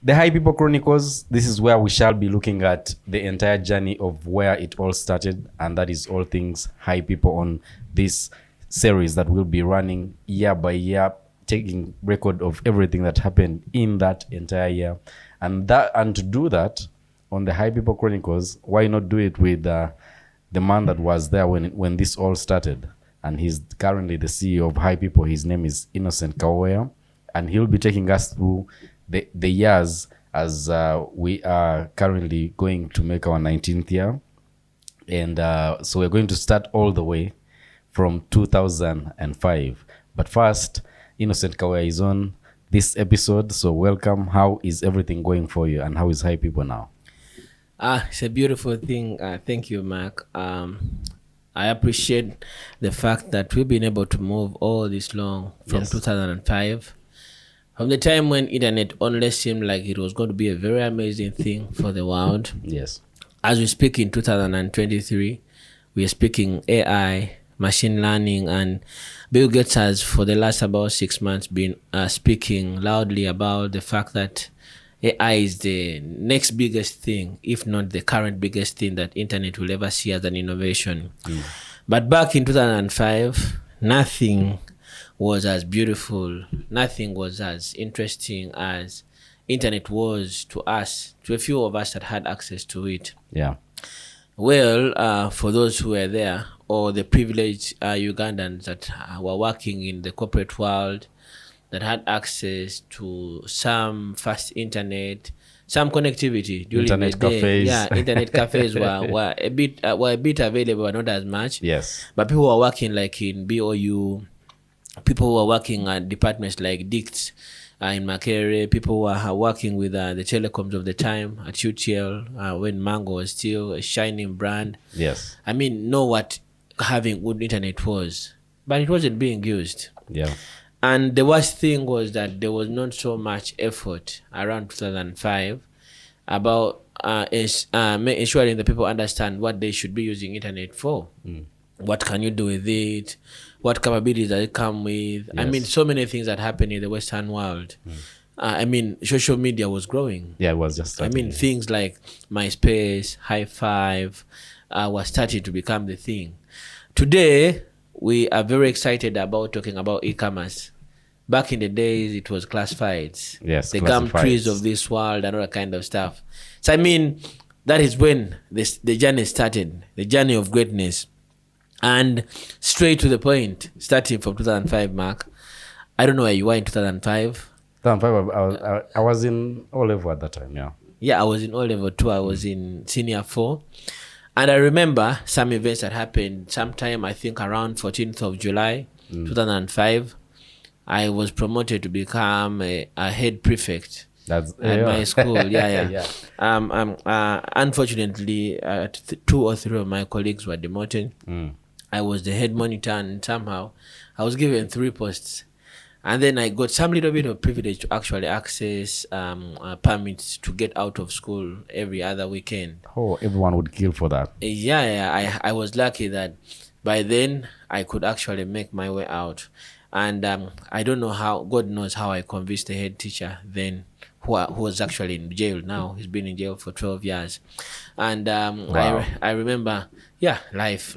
The HiPipo Chronicles, this is where we shall be looking at the entire journey of where it all started, and that is all things HiPipo on this series that will be running year by year, taking record of everything that happened in that entire year. And to do that on the HiPipo Chronicles, why not do it with the man that was there when this all started? And he's currently the CEO of HiPipo. His name is Innocent Kawoya, and he'll be taking us through the years as we are currently going to make our 19th year. And so we're going to start all the way from 2005. But first, Innocent Kawoya is on this episode. So welcome. How is everything going for you, and how is HiPipo now? It's a beautiful thing. Thank you, Mark. I appreciate the fact that we've been able to move all this long from 2005. From the time when internet only seemed like it was going to be a very amazing thing for the world. Yes. As we speak in 2023, we are speaking AI, machine learning, and Bill Gates has for the last about 6 months been speaking loudly about the fact that AI is the next biggest thing, if not the current biggest thing that internet will ever see as an innovation. But back in 2005, nothing was as beautiful, nothing was as interesting as internet was to us, to a few of us that had access to it. Yeah. Well, for those who were there, or the privileged Ugandans that were working in the corporate world, that had access to some fast internet, some connectivity during internet the day. cafes. Yeah, internet cafes were a bit available, but not as much. Yes. But people were working like in BOU, people who were working at departments like DICT in Makerere, people who were working with the telecoms of the time at UTL when Mango was still a shining brand. Yes. I mean, know what having good internet was, but it wasn't being used. Yeah. And the worst thing was that there was not so much effort around 2005 about ensuring that people understand what they should be using internet for. What can you do with it? What capabilities does it come with? Yes. I mean, so many things that happen in the Western world. I mean, social media was growing. Yeah, it was just starting. I mean, things like MySpace, High5 were starting to become the thing. Today, we are very excited about talking about e-commerce. Back in the days, it was classifieds. Yes, the Gumtrees of this world and all that kind of stuff. So, I mean, that is when the journey started, the journey of greatness. And straight to the point, starting from 2005, Mark. I don't know where you were in 2005. 2005, I was in O-level at that time, yeah. Yeah, I was in O-level too. I was in senior 4. And I remember some events that happened sometime, I think around 14th of July, 2005. I was promoted to become a head prefect at my school. Unfortunately, 2 or 3 of my colleagues were demoted. I was the head monitor, and somehow I was given 3 posts. And then I got some little bit of privilege to actually access permits to get out of school every other weekend. Oh, everyone would kill for that. I was lucky that by then I could actually make my way out. And I don't know how, God knows how I convinced the head teacher then, who was actually in jail now. He's been in jail for 12 years. And wow. I remember, life.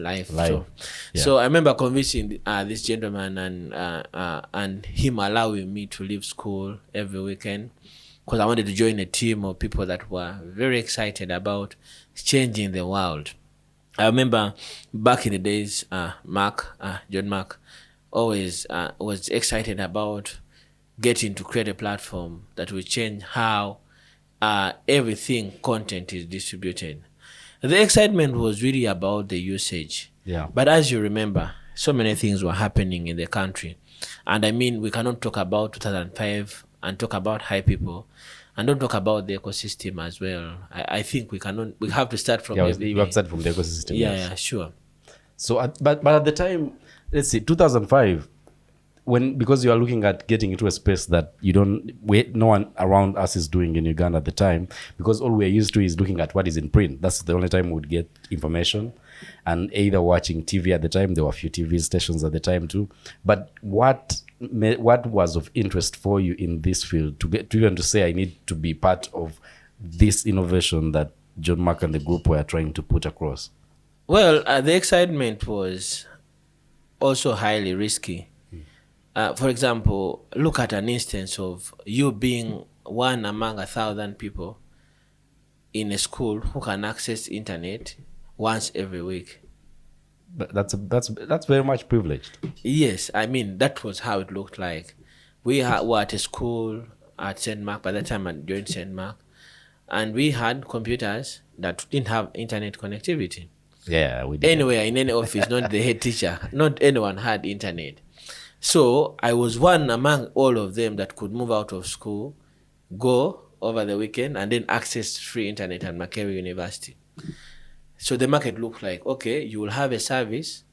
So I remember convincing this gentleman and him allowing me to leave school every weekend, because I wanted to join a team of people that were very excited about changing the world. I remember back in the days, John Mark, always was excited about getting to create a platform that will change how everything content is distributed. The excitement was really about the usage. Yeah. But as you remember, so many things were happening in the country. And I mean, we cannot talk about 2005 and talk about HiPipo and don't talk about the ecosystem as well. I think we have to start from we have to start from the ecosystem. Yeah, sure. So, but at the time, let's see, 2005, because you are looking at getting into a space that no one around us is doing in Uganda at the time, because all we're used to is looking at what is in print. That's the only time we would get information, and either watching TV at the time. There were a few TV stations at the time too. But what what was of interest for you in this field to get to even to say I need to be part of this innovation that John Mark and the group were trying to put across? Well, the excitement was also highly risky. For example, look at an instance of you being one among 1,000 people in a school who can access internet once every week. That's very much privileged. Yes, I mean, that was how it looked like. We were at a school at St. Mark. By that time I joined St. Mark, and we had computers that didn't have internet connectivity. Yeah, we did. Anywhere in any office, not the head teacher, not anyone had internet. So I was one among all of them that could move out of school, go over the weekend, and then access free internet at Makerere University. So the market looked like, okay, you will have a service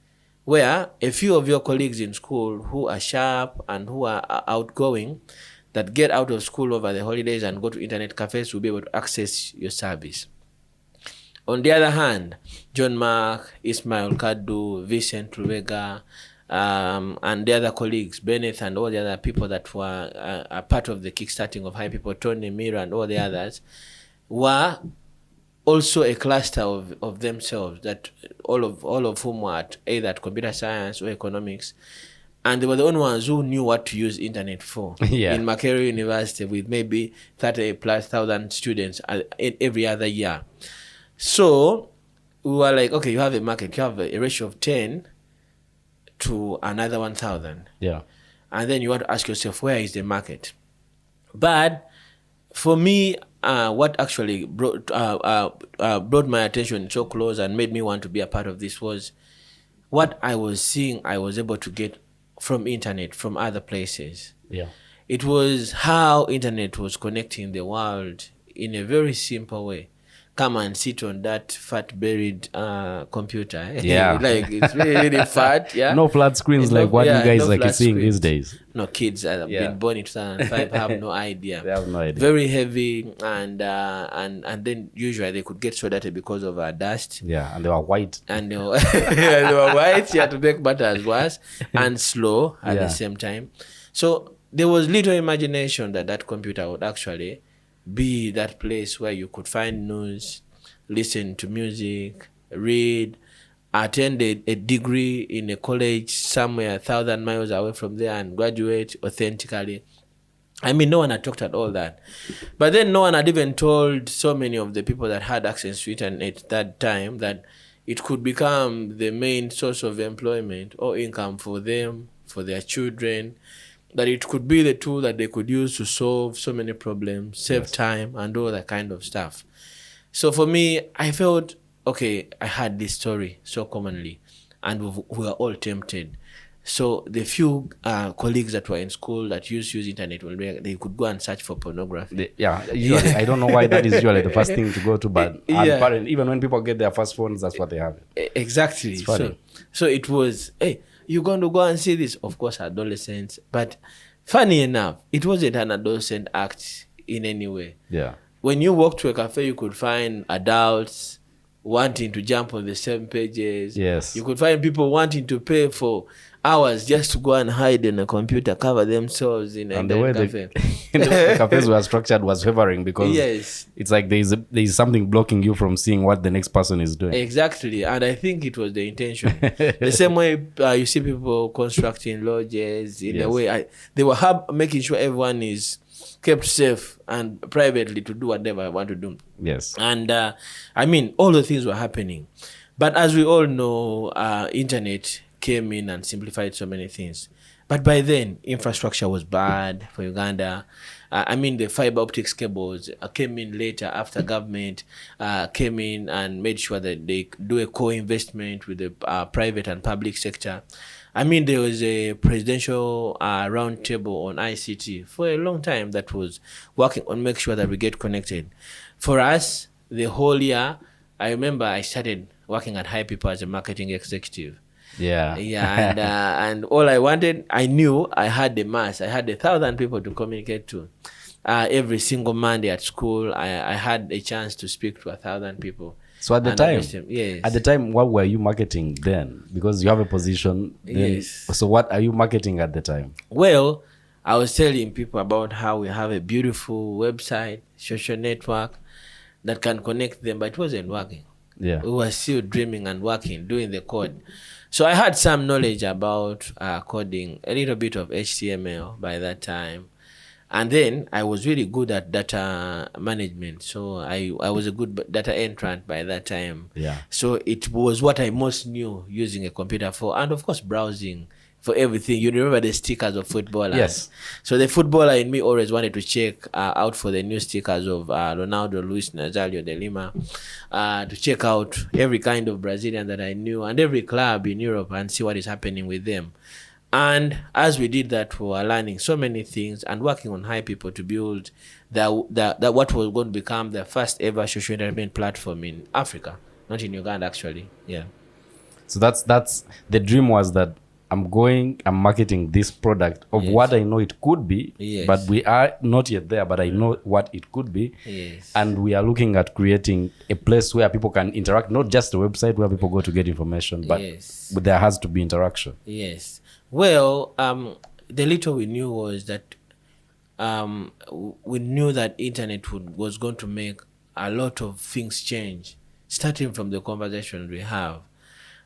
where a few of your colleagues in school who are sharp and who are outgoing, that get out of school over the holidays and go to internet cafes, will be able to access your service. On the other hand, John Mark, Ismail Kadu, Vincent Rubega, and the other colleagues, Bennett and all the other people that were a part of the kickstarting of HiPipo, Tony, Mira, and all the others, were also a cluster of themselves, that all of whom were either at computer science or economics, and they were the only ones who knew what to use internet for. Yeah. In Makerere University, with maybe 30,000+ students every other year. So we were like, okay, you have a market, you have a ratio of 10 to another 1,000. Yeah. And then you want to ask yourself, where is the market? But for me, what actually brought my attention so close and made me want to be a part of this was what I was seeing I was able to get from internet, from other places. Yeah. It was how internet was connecting the world in a very simple way. Come and sit on that fat buried computer. Yeah. Like it's really, really fat. Yeah. No flat screens like what you guys like seeing these days. No, kids that have been born in 2005 have no idea. They have no idea. Very heavy, and then usually they could get so dirty because of dust. Yeah, and they were white. And they were, they were white. You had to make matters worse, and slow at the same time. So there was little imagination that computer would actually be that place where you could find news, listen to music, read, attend a degree in a college somewhere 1,000 miles away from there and graduate authentically. I mean, no one had talked at all that. But then no one had even told so many of the people that had access to internet at that time that it could become the main source of employment or income for them, for their children, that it could be the tool that they could use to solve so many problems, save time, and all that kind of stuff. So for me, I felt, okay, I had this story so commonly, and we were all tempted. So the few colleagues that were in school that used to use internet, they could go and search for pornography. Usually, I don't know why that is usually the first thing to go to, but even when people get their first phones, that's what they have. Exactly. So it was, hey, you're going to go and see this. Of course, adolescents. But funny enough, it wasn't an adolescent act in any way. Yeah. When you walk to a cafe, you could find adults wanting to jump on the same pages. Yes. You could find people wanting to pay for hours just to go and hide in a computer, cover themselves in a cafe. The way the cafes were structured was favoring because it's like there's something blocking you from seeing what the next person is doing. Exactly, and I think it was the intention. The same way you see people constructing lodges in a way. They were making sure everyone is kept safe and privately to do whatever I want to do. Yes. And I mean, all the things were happening. But as we all know, internet came in and simplified so many things. But by then, infrastructure was bad for Uganda. I mean, the fiber optics cables came in later after government came in and made sure that they do a co-investment with the private and public sector. I mean, there was a presidential roundtable on ICT for a long time that was working on make sure that we get connected. For us, the whole year, I remember I started working at HiPipo as a marketing executive. Yeah. And all I wanted, I knew I had the mass. I had 1,000 people to communicate to. Every single Monday at school, I had a chance to speak to 1,000 people. So at the And time, yes. at the time, what were you marketing then? Because you have a position. Then, Yes. So what are you marketing at the time? Well, I was telling people about how we have a beautiful website, social network that can connect them, but it wasn't working. Yeah. We were still dreaming and working, doing the code. So I had some knowledge about coding, a little bit of HTML by that time. And then I was really good at data management. So I was a good data entrant by that time. Yeah. So it was what I most knew using a computer for. And of course, browsing for everything. You remember the stickers of footballers? Yes. So the footballer in me always wanted to check out for the new stickers of Ronaldo, Luis Nazario de Lima, to check out every kind of Brazilian that I knew and every club in Europe and see what is happening with them. And as we did that, we were learning so many things and working on HiPipo to build that what was going to become the first ever social entertainment platform in Africa, not in Uganda actually. Yeah. So that's the dream, was that I'm marketing this product of what I know it could be, but we are not yet there, but I know what it could be. Yes. And we are looking at creating a place where people can interact, not just a website where people go to get information, but there has to be interaction. Yes. Well, the little we knew was that we knew that internet was going to make a lot of things change, starting from the conversations we have.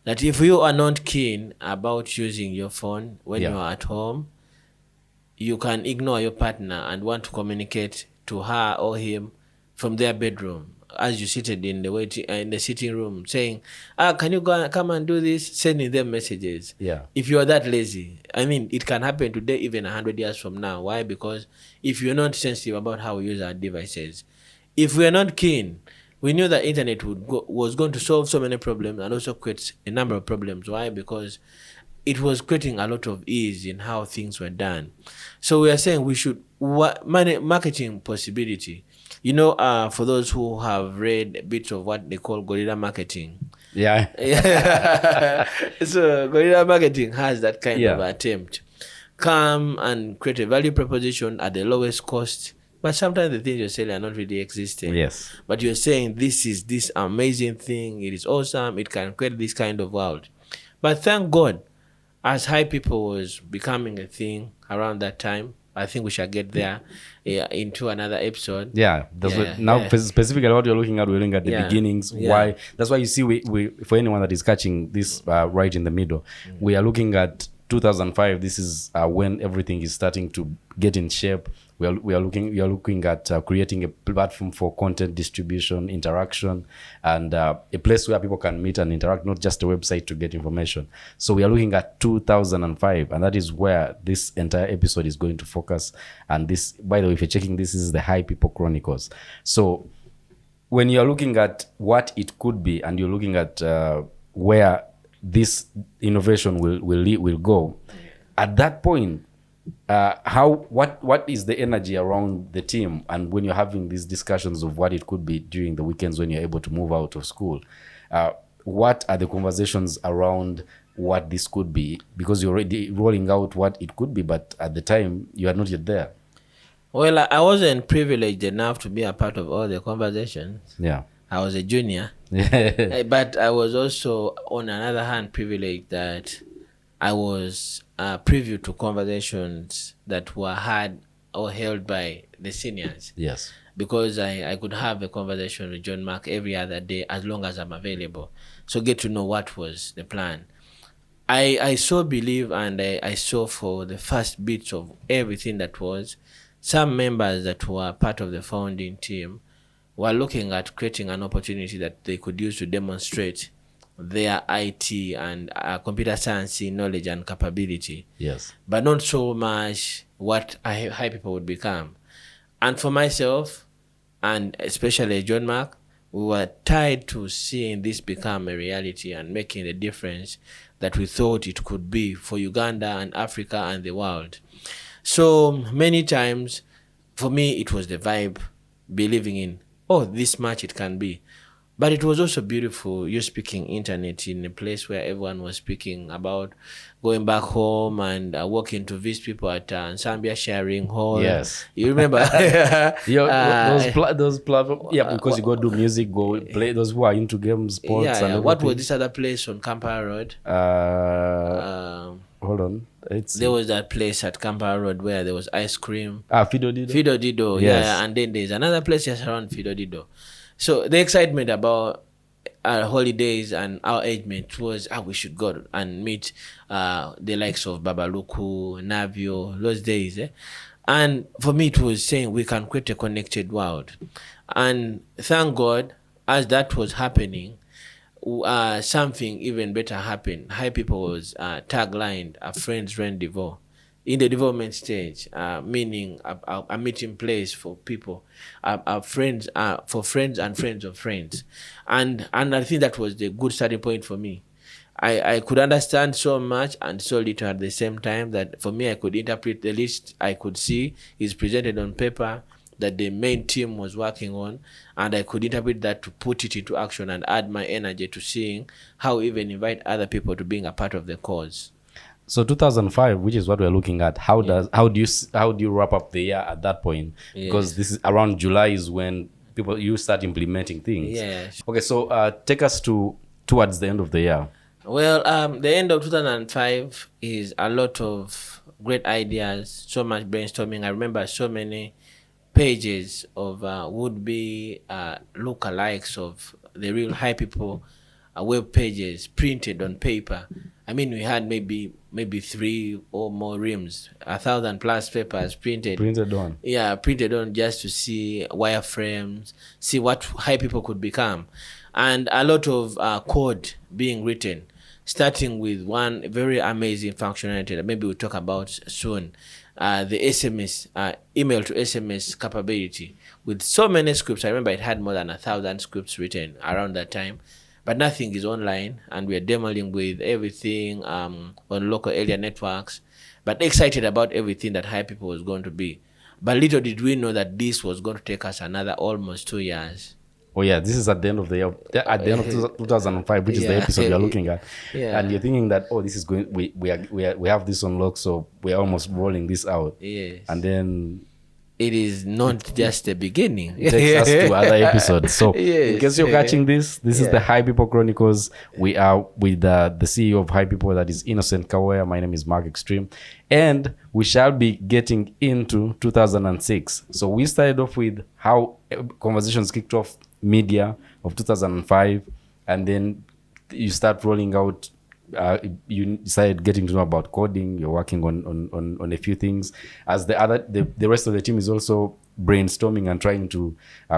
That if you are not keen about using your phone when you are at home, you can ignore your partner and want to communicate to her or him from their bedroom as you seated in the sitting room, saying, can you come and do this? Sending them messages. Yeah. If you are that lazy, I mean, it can happen today, even 100 years from now. Why? Because if you're not sensitive about how we use our devices, if we are not keen, we knew that internet was going to solve so many problems and also create a number of problems. Why? Because it was creating a lot of ease in how things were done. So we are saying we should marketing possibility. You know, for those who have read bits of what they call guerrilla marketing. Yeah. So guerrilla marketing has that kind of attempt. Come and create a value proposition at the lowest cost. But sometimes the things you're selling are not really existing. Yes. But you're saying this is this amazing thing. It is awesome. It can create this kind of world. But thank God, as HiPipo was becoming a thing around that time, I think we shall get there into another episode. Yeah. Specifically what you're looking at, we're looking at the beginnings. Why? That's why you see we for anyone that is catching this right in the middle, we are looking at 2005. This is when everything is starting to get in shape. We are looking at creating a platform for content distribution, interaction, and a place where people can meet and interact, not just a website to get information. So we are looking at 2005, and that is where this entire episode is going to focus. And this, by the way, if you're checking, this is the HiPipo Chronicles. So when you're looking at what it could be, and you're looking at where this innovation will go, at that point, what is the energy around the team? And when you're having these discussions of what it could be during the weekends when you're able to move out of school, what are the conversations around what this could be? Because you're already rolling out what it could be, but at the time you are not yet there. Well, I wasn't privileged enough to be a part of all the conversations. Yeah. I was a junior. But I was also, on another hand, privileged that I was privy to conversations that were had or held by the seniors. Yes. Because I could have a conversation with John Mark every other day as long as I'm available. So get to know what was the plan. I so believe, and I saw for the first bits of everything that was, some members that were part of the founding team were looking at creating an opportunity that they could use to demonstrate their IT and computer science knowledge and capability. Yes. But not so much what HiPipo would become. And for myself, and especially John Mark, we were tied to seeing this become a reality and making the difference that we thought it could be for Uganda and Africa and the world. So many times, for me, it was the vibe, believing in, this much it can be. But it was also beautiful, you speaking internet in a place where everyone was speaking about going back home and walking to visit people at Zambia Sharing Hall. Yes. You remember? Those platforms. Yeah, because you go do music, go play. Those who are into games, sports, and everything. What was this other place on Kampala Road? Hold on. There was that place at Kampala Road where there was ice cream. Fido Dido. Fido Dido, Yes. yeah. And then there's another place just around Fido Dido. So the excitement about our holidays and our age mate was we should go and meet the likes of Babaluku, Navio, those days. And for me, it was saying we can create a connected world. And thank God, as that was happening, something even better happened. HiPipo was taglined a friends rendezvous in the development stage, meaning a meeting place for people, friends, for friends and friends of friends. And I think that was the good starting point for me. I could understand so much and so little at the same time that for me I could interpret the list I could see is presented on paper that the main team was working on, and I could interpret that to put it into action and add my energy to seeing how even invite other people to being a part of the cause. So 2005, which is what we're looking at, how do you wrap up the year at that point? Because this is around July is when you start implementing things. Yes. Okay, so take us towards the end of the year. Well, the end of 2005 is a lot of great ideas, so much brainstorming. I remember so many pages of would-be lookalikes of the real HiPipo web pages printed on paper. I mean, we had maybe 3 or more reams, 1,000+ papers printed on. Yeah, printed on just to see wireframes, see what HiPipo could become, and a lot of code being written, starting with one very amazing functionality that maybe we'll talk about soon. The SMS, email to SMS capability with so many scripts. I remember it had more than 1,000 scripts written around that time, but nothing is online, and we are demoing with everything on local area networks, but excited about everything that HiPipo was going to be. But little did we know that this was going to take us another almost 2 years. Oh yeah, this is at the end of the year, at the end of 2005, which is the episode you're looking at. And you're thinking that, this is going, we have this on lock, so we're almost rolling this out. Yes. And then it is not just the beginning. It takes us to other episodes. So in case you're catching this is the HiPipo Chronicles. We are with the CEO of HiPipo, that is Innocent Kawaya. My name is Mark Extreme. And we shall be getting into 2006. So we started off with how conversations kicked off media of 2005, and then you start rolling out. You started getting to know about coding. You're working on a few things, as the rest of the team is also brainstorming and trying to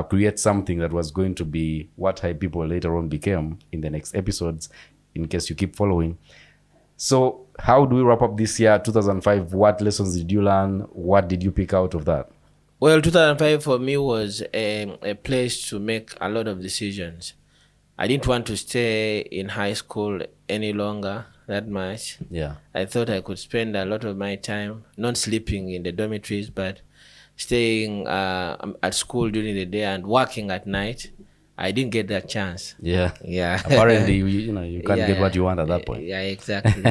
create something that was going to be what HiPipo later on became in the next episodes, in case you keep following. So how do we wrap up this year, 2005? What lessons did you learn? What did you pick out of that? Well, 2005 for me was a place to make a lot of decisions. I didn't want to stay in high school any longer, that much. Yeah. I thought I could spend a lot of my time not sleeping in the dormitories, but staying at school during the day and working at night. I didn't get that chance. Yeah. Yeah. Apparently, you can't get what you want at that point. Yeah, exactly.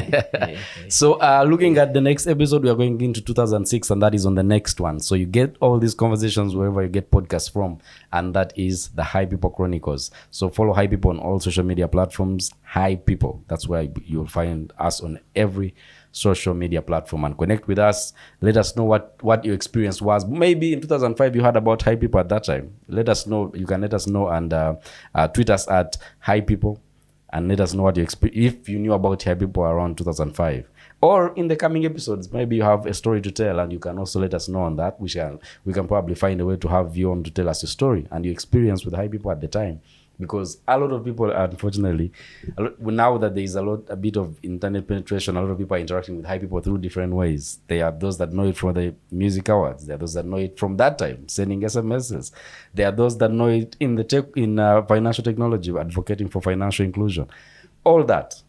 So looking at the next episode, we are going into 2006, and that is on the next one. So you get all these conversations wherever you get podcasts from, and that is the HiPipo Chronicles. So follow HiPipo on all social media platforms. HiPipo. That's where you'll find us on every social media platform, and connect with us. Let us know what your experience was. Maybe in 2005 you heard about HiPipo at that time. Let us know. You can let us know, and tweet us at HiPipo, and let us know what you if you knew about HiPipo around 2005, or in the coming episodes. Maybe you have a story to tell, and you can also let us know on that. We can probably find a way to have you on to tell us your story and your experience with HiPipo at the time. Because a lot of people, unfortunately, now that there is a bit of internet penetration, a lot of people are interacting with HiPipo through different ways. There are those that know it from the music awards. There are those that know it from that time, sending SMSs. There are those that know it in financial technology, advocating for financial inclusion. All that,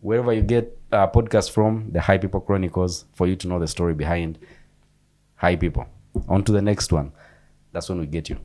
wherever you get podcasts from, the HiPipo Chronicles, for you to know the story behind HiPipo. On to the next one. That's when we get you.